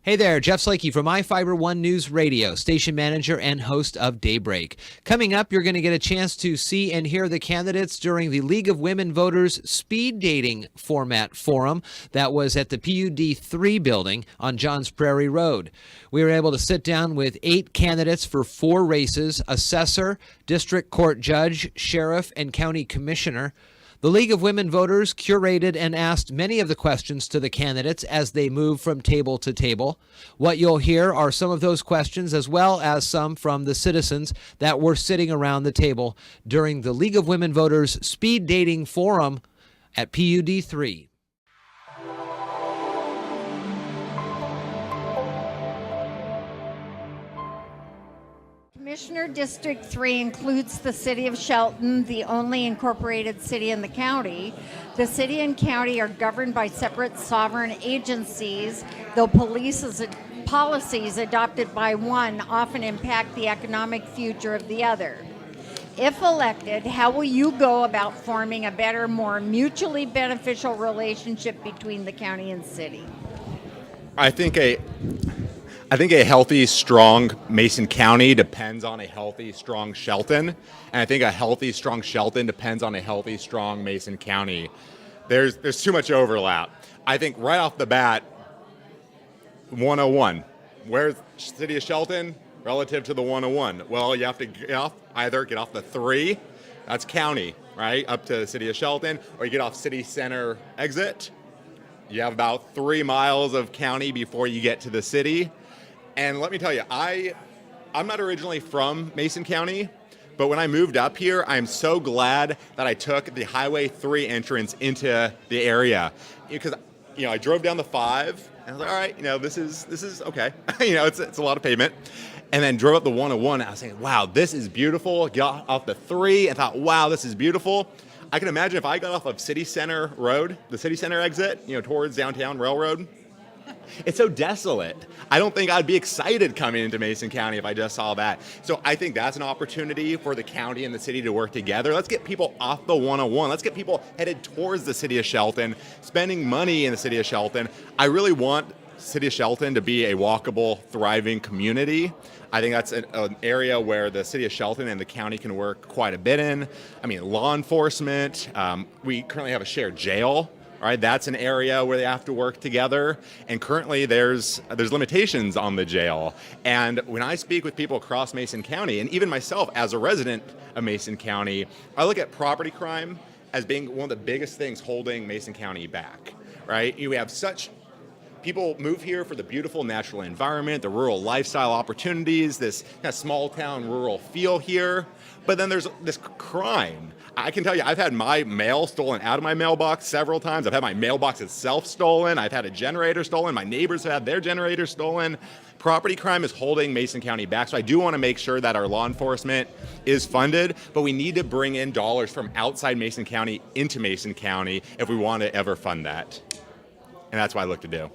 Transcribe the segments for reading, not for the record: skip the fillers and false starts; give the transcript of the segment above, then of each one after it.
Hey there, Jeff Slakey from iFIBER One News Radio, station manager and host of Daybreak. Coming up, you're going to get a chance to see and hear the candidates during the League of Women Voters Speed Dating Format Forum that was at the PUD 3 building on Johns Prairie Road. We were able to sit down with 8 candidates for 4 races: assessor, district court judge, sheriff, and county commissioner. The League of Women Voters curated and asked many of the questions to the candidates as they move from table to table. What you'll hear are some of those questions, as well as some from the citizens that were sitting around the table during the League of Women Voters Speed Dating Forum at PUD 3. Commissioner District 3 includes the city of Shelton, the only incorporated city in the county. The city and county are governed by separate sovereign agencies, though policies adopted by one often impact the economic future of the other. If elected, how will you go about forming a better, more mutually beneficial relationship between the county and city? I think a healthy, strong Mason County depends on a healthy, strong Shelton. And I think a healthy, strong Shelton depends on a healthy, strong Mason County. There's too much overlap. I think right off the bat, 101. Where's City of Shelton relative to the 101? Well, you have to get off the 3, that's county, right, up to the City of Shelton, or you get off City Center exit. You have about 3 miles of county before you get to the city. And let me tell you, I'm not originally from Mason County, but when I moved up here, I'm so glad that I took the Highway 3 entrance into the area. Because, I drove down the 5, and I was like, all right, this is okay. It's a lot of pavement. And then drove up the 101, and I was saying, wow, this is beautiful. Got off the 3 and thought, wow, this is beautiful. I can imagine if I got off of City Center Road, the City Center exit, towards downtown Railroad. It's so desolate. I don't think I'd be excited coming into Mason County if I just saw that. So I think that's an opportunity for the county and the city to work together. Let's get people off the 101. Let's get people headed towards the city of Shelton, spending money in the city of Shelton. I really want city of Shelton to be a walkable, thriving community. I think that's an area where the city of Shelton and the county can work quite a bit in. I mean, law enforcement. We currently have a shared jail. All right, that's an area where they have to work together, and currently there's limitations on the jail. And when I speak with people across Mason County, and even myself as a resident of Mason County, I look at property crime as being one of the biggest things holding Mason County back. Right? We have people move here for the beautiful natural environment, the rural lifestyle opportunities, this kind of small town rural feel here. But then there's this crime. I can tell you, I've had my mail stolen out of my mailbox several times. I've had my mailbox itself stolen. I've had a generator stolen. My neighbors have had their generator stolen. Property crime is holding Mason County back. So I do want to make sure that our law enforcement is funded, but we need to bring in dollars from outside Mason County into Mason County if we want to ever fund that. And that's what I look to do.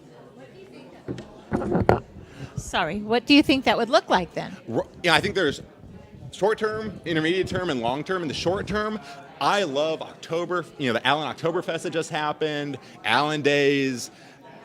Sorry, what do you think that would look like then? I think there's short term, intermediate term, and long term. In the short term, I love October, the Allen Oktoberfest that just happened, Allen Days,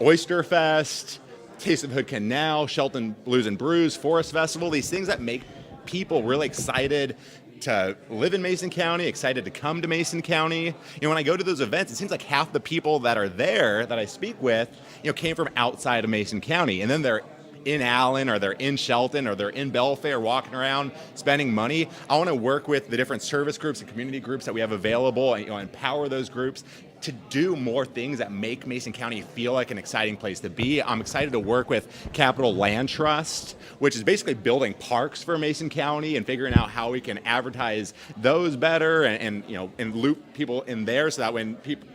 Oyster Fest, Taste of Hood Canal, Shelton Blues and Brews, Forest Festival, these things that make people really excited to live in Mason County, excited to come to Mason County. When I go to those events, it seems like half the people that are there that I speak with, came from outside of Mason County. And then they're in Allen, or they're in Shelton, or they're in Belfair walking around spending money. I want to work with the different service groups and community groups that we have available and empower those groups to do more things that make Mason County feel like an exciting place to be. I'm excited to work with Capital Land Trust, which is basically building parks for Mason County and figuring out how we can advertise those better and loop people in there so that when people,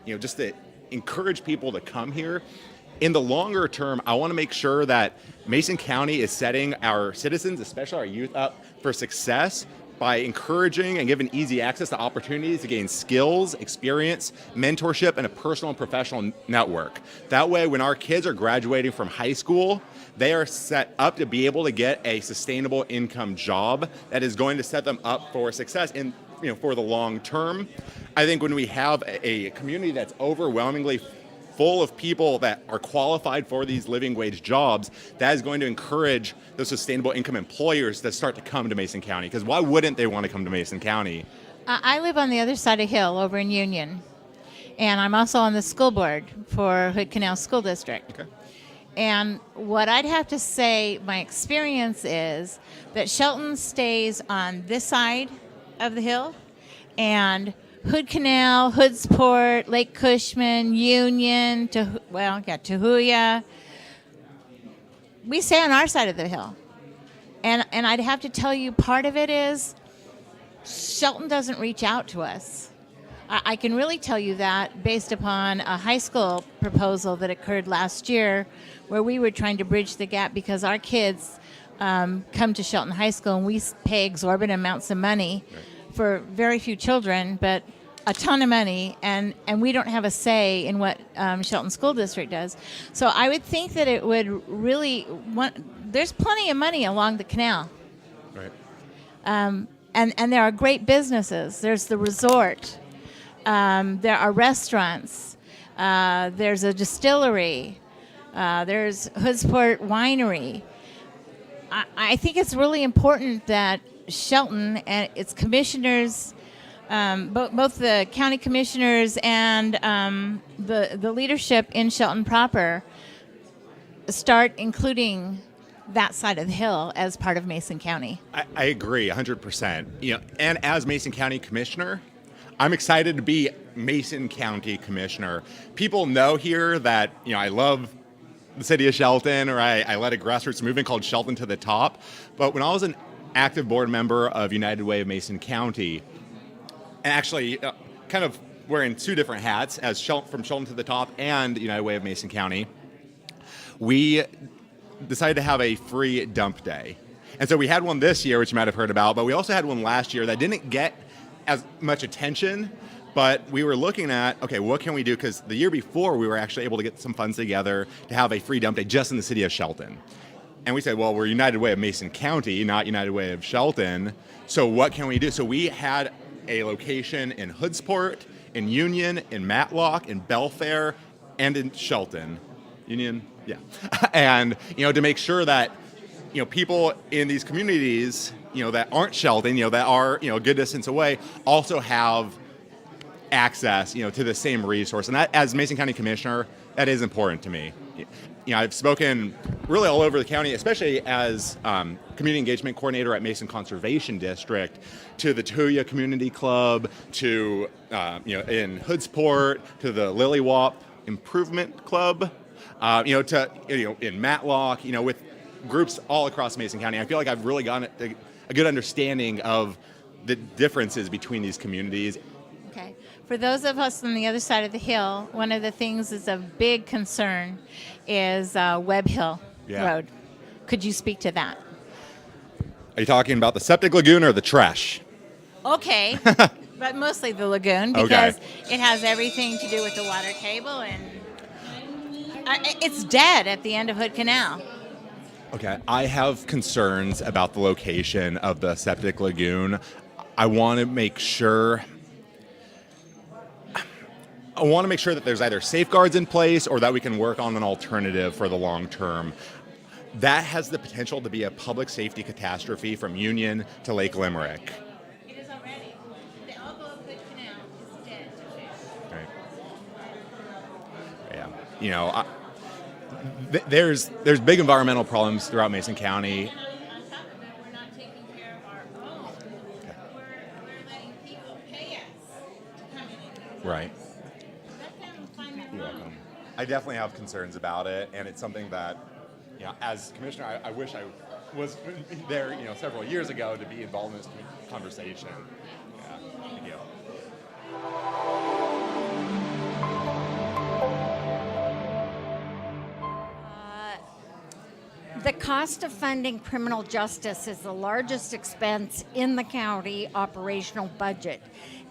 just to encourage people to come here. In the longer term, I want to make sure that Mason County is setting our citizens, especially our youth, up for success by encouraging and giving easy access to opportunities to gain skills, experience, mentorship, and a personal and professional network. That way, when our kids are graduating from high school, they are set up to be able to get a sustainable income job that is going to set them up for success for the long term. I think when we have a community that's overwhelmingly full of people that are qualified for these living wage jobs, that is going to encourage those sustainable income employers that start to come to Mason County. Because why wouldn't they want to come to Mason County? I live on the other side of Hill over in Union, and I'm also on the school board for Hood Canal School District. Okay. And what I'd have to say, my experience is that Shelton stays on this side of the hill, and Hood Canal, Hoodsport, Lake Cushman, Union, Tahuya, we stay on our side of the hill. And I'd have to tell you, part of it is Shelton doesn't reach out to us. I can really tell you that based upon a high school proposal that occurred last year where we were trying to bridge the gap because our kids come to Shelton High School and we pay exorbitant amounts of money for very few children, but a ton of money, and we don't have a say in what Shelton School District does. So I would think that it would really there's plenty of money along the canal. Right. And there are great businesses. There's the resort. There are restaurants. There's a distillery. There's Hoodsport Winery. I think it's really important that Shelton and its commissioners, both the county commissioners and the leadership in Shelton proper, start including that side of the hill as part of Mason County. I agree 100%. And as Mason County Commissioner, I'm excited to be Mason County Commissioner. People know here that I love the city of Shelton, or I led a grassroots movement called Shelton to the Top. But when I was an active board member of United Way of Mason County, and actually kind of wearing two different hats as from Shelton to the Top and United Way of Mason County, we decided to have a free dump day. And so we had one this year, which you might have heard about, but we also had one last year that didn't get as much attention, but we were looking at, okay, what can we do? Because the year before, we were actually able to get some funds together to have a free dump day just in the city of Shelton. And we said, well, we're United Way of Mason County, not United Way of Shelton, so what can we do? So we had a location in Hoodsport, in Union, in Matlock, in Belfair, and in Shelton. Union, yeah. And, to make sure that, people in these communities, that aren't Shelton, that are, a good distance away, also have access, to the same resource. And that, as Mason County Commissioner, that is important to me. I've spoken really all over the county, especially as Community Engagement Coordinator at Mason Conservation District, to the Tahuya Community Club, to, in Hoodsport, to the Lilywop Improvement Club, in Matlock, with groups all across Mason County. I feel like I've really gotten a good understanding of the differences between these communities. Okay. For those of us on the other side of the hill, one of the things that's of big concern is Webb Hill Road. Could you speak to that? Are you talking about the septic lagoon or the trash? Okay, but mostly the lagoon because it has everything to do with the water table, and it's dead at the end of Hood Canal. Okay, I have concerns about the location of the septic lagoon. I want to make sure that there's either safeguards in place or that we can work on an alternative for the long term. That has the potential to be a public safety catastrophe from Union to Lake Limerick. It is already. The elbow of Hood Canal is dead. Right. Yeah. There's big environmental problems throughout Mason County. On top of it, we're not taking care of our own. Okay. We're letting people pay us to come in. Right. Let them find their You're own. welcome. I definitely have concerns about it, and it's something that, as commissioner, I wish I was there, several years ago to be involved in this conversation. Yeah. Thank you. The cost of funding criminal justice is the largest expense in the county operational budget.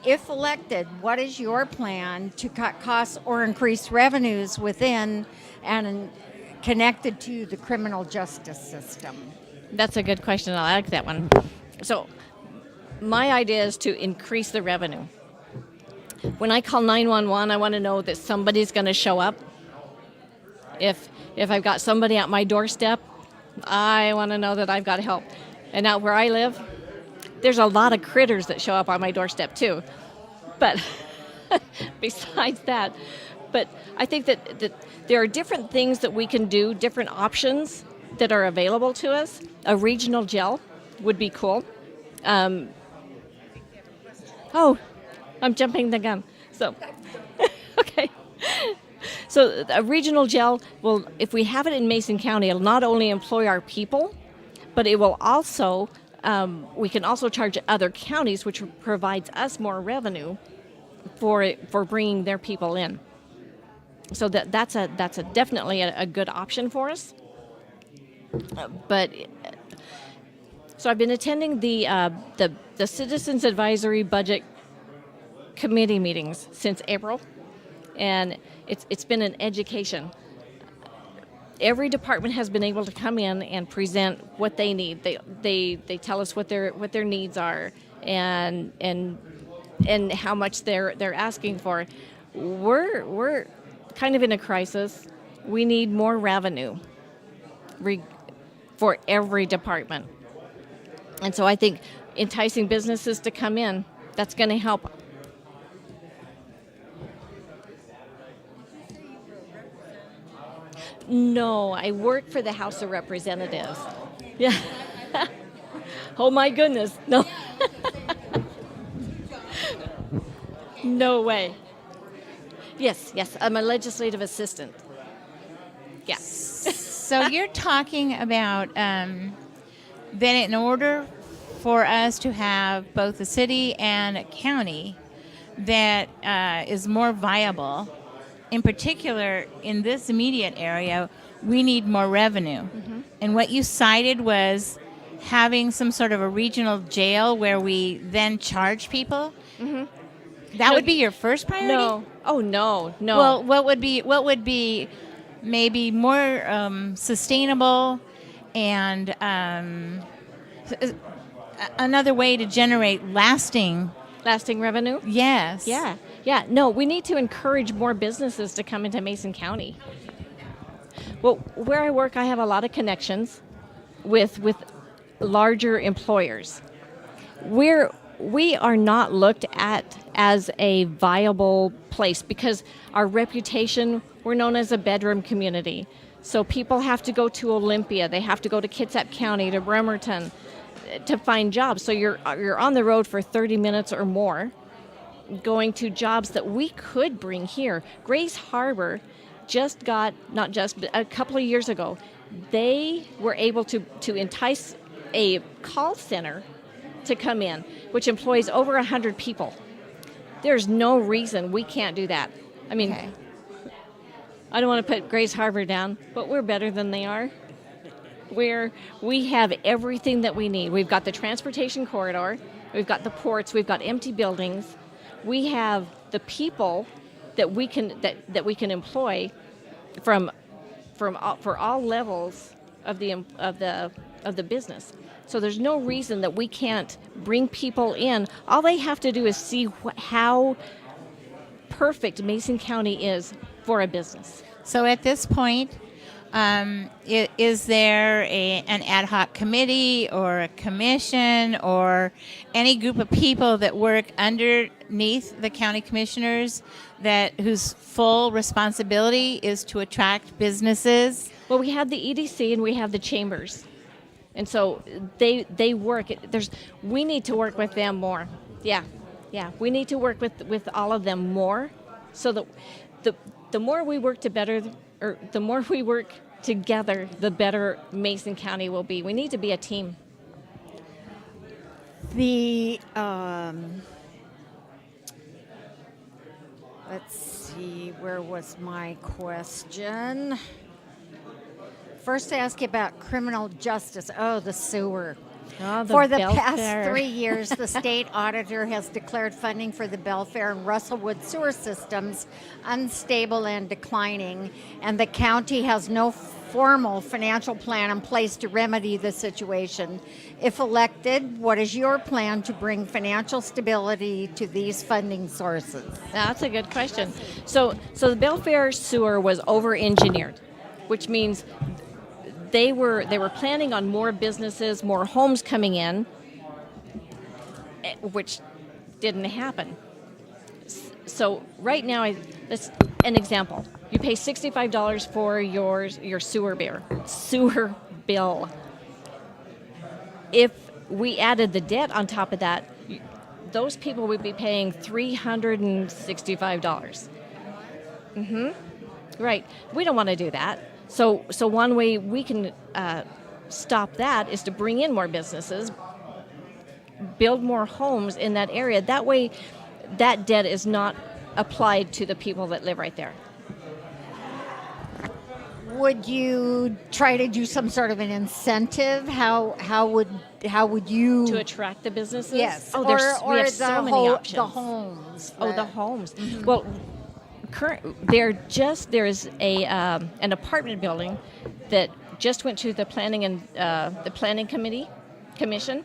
If elected, what is your plan to cut costs or increase revenues within and connected to the criminal justice system? That's a good question. I like that one. So my idea is to increase the revenue. When I call 911, I want to know that somebody's going to show up If I've got somebody at my doorstep, I want to know that I've got help. And out where I live, there's a lot of critters that show up on my doorstep too. But besides that, but I think that there are different things that we can do, different options that are available to us. A regional gel would be cool. Oh, I'm jumping the gun. So, okay. So a regional gel will, if we have it in Mason County, it'll not only employ our people, but it will also, we can also charge other counties, which provides us more revenue for bringing their people in. So that's definitely a good option for us. But so I've been attending the Citizens Advisory Budget Committee meetings since April, and it's been an education. Every department has been able to come in and present what they need. They tell us what their needs are and how much they're asking for. We're kind of in a crisis. We need more revenue for every department. And so I think enticing businesses to come in, that's going to help. No, I work for the House of Representatives. Yeah. Oh my goodness. No. No way. Yes, I'm a legislative assistant. Yeah. So you're talking about that in order for us to have both a city and a county that is more viable, in particular in this immediate area, we need more revenue. Mm-hmm. And what you cited was having some sort of a regional jail where we then charge people. Mm-hmm. That would be your first priority? No. Oh, no. Well, what would be maybe more sustainable and another way to generate lasting revenue? Yes. Yeah. No, we need to encourage more businesses to come into Mason County. Well, where I work, I have a lot of connections with larger employers. We are not looked at as a viable place because our reputation, we're known as a bedroom community. So people have to go to Olympia, they have to go to Kitsap County, to Bremerton to find jobs. So you're on the road for 30 minutes or more going to jobs that we could bring here. Grays Harbor just got, not just, but a couple of years ago, they were able to entice a call center to come in, which employs over 100 people. There's no reason we can't do that. I mean, okay. I don't want to put Grays Harbor down, but we're better than they are. We have everything that we need. We've got the transportation corridor, we've got the ports, we've got empty buildings, we have the people that we can employ for all levels of the business. So there's no reason that we can't bring people in. All they have to do is see how perfect Mason County is for a business. So at this point, is there an ad hoc committee or a commission or any group of people that work underneath the county commissioners whose full responsibility is to attract businesses? Well, we have the EDC and we have the chambers. And so they work. We need to work with them more. Yeah. We need to work with all of them more, so that the more we work the more we work together, the better Mason County will be. We need to be a team. Let's see, where was my question? First, I asked you about criminal justice. Oh, the sewer. For the past 3 years, the state auditor has declared funding for the Belfair and Russellwood sewer systems unstable and declining, and the county has no formal financial plan in place to remedy the situation. If elected, what is your plan to bring financial stability to these funding sources? That's a good question. So the Belfair sewer was over-engineered. which means they were planning on more businesses, more homes coming in, which didn't happen. So right now, that's an example. You pay $65 for your sewer bill. If we added the debt on top of that, those people would be paying $365. Right. We don't want to do that. So one way we can stop that is to bring in more businesses, build more homes in that area. That way, that debt is not applied to the people that live right there. Would you try to do some sort of an incentive? How would you To attract the businesses? Yes. Oh, we have so many options. The homes. Oh, the homes. Well, there is an apartment building that just went to the planning and the planning commission,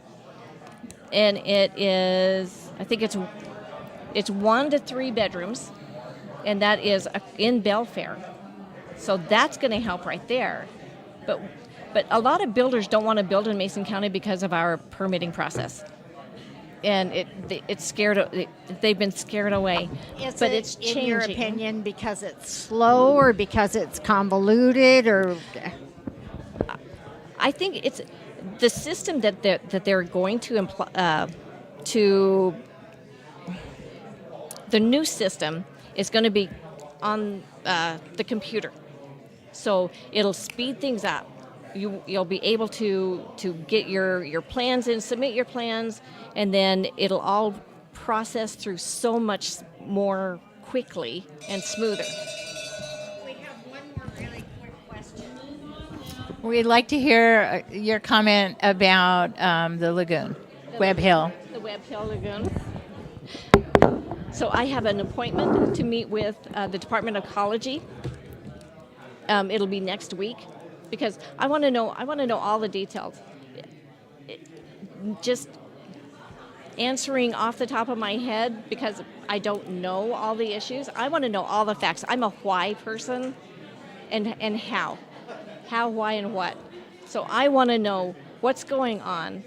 and it is, I think it's 1 to 3 bedrooms, and that is in Belfair. So that's going to help right there. But a lot of builders don't want to build in Mason County because of our permitting process. And they've been scared away. But it's changing. In your opinion, because it's slow or because it's convoluted, or? I think it's the system that they're going to the new system is going to be on the computer. So it'll speed things up. You'll be able to get your plans in, submit your plans, and then it'll all process through so much more quickly and smoother. We have one more really quick question. We'd like to hear your comment about the lagoon, Webb Hill. The Webb Hill Lagoon. So I have an appointment to meet with the Department of Ecology. It'll be next week because I want to know all the details. Just answering off the top of my head because I don't know all the issues. I want to know all the facts. I'm a why person, and how, why, and what. So I want to know what's going on